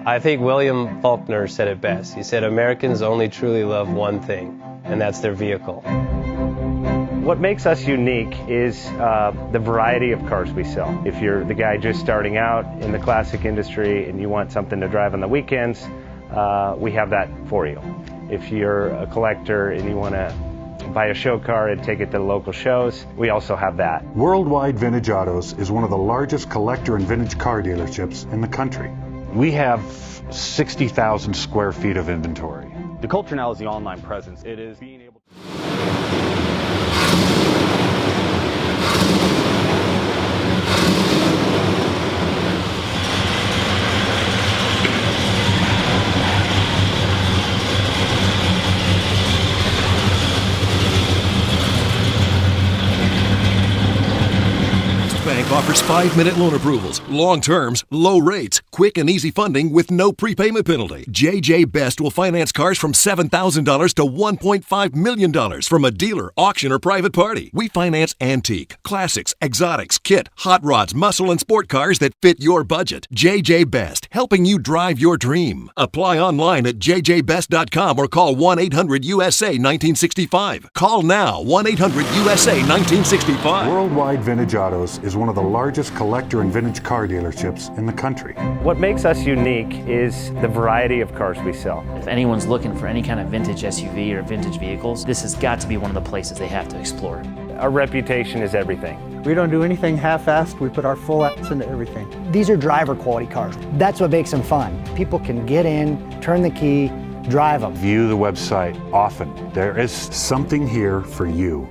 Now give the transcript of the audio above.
I think William Faulkner said it best. He said, Americans only truly love one thing, and that's their vehicle. What makes us unique is the variety of cars we sell. If you're the guy just starting out in the classic industry and you want something to drive on the weekends, we have that for you. If you're a collector and you want to buy a show car and take it to the local shows, we also have that. Worldwide Vintage Autos is one of the largest collector and vintage car dealerships in the country. We have 60,000 square feet of inventory. The culture now is the online presence. It is being able to... Bank offers 5-minute loan approvals, long terms, low rates, quick and easy funding with no prepayment penalty. JJ Best will finance cars from $7,000 to $1.5 million from a dealer, auction, or private party. We finance antique, classics, exotics, kit, hot rods, muscle, and sport cars that fit your budget. JJ Best, helping you drive your dream. Apply online at jjbest.com or call 1-800-USA-1965. Call now, 1-800-USA-1965. Worldwide Vintage Autos is one of the largest collector and vintage car dealerships in the country. What makes us unique is the variety of cars we sell. If anyone's looking for any kind of vintage SUV or vintage vehicles, this has got to be one of the places they have to explore. Our reputation is everything. We don't do anything half-assed. We put our full ass into everything. These are driver quality cars. That's what makes them fun. People can get in, turn the key, drive them. View the website often. There is something here for you.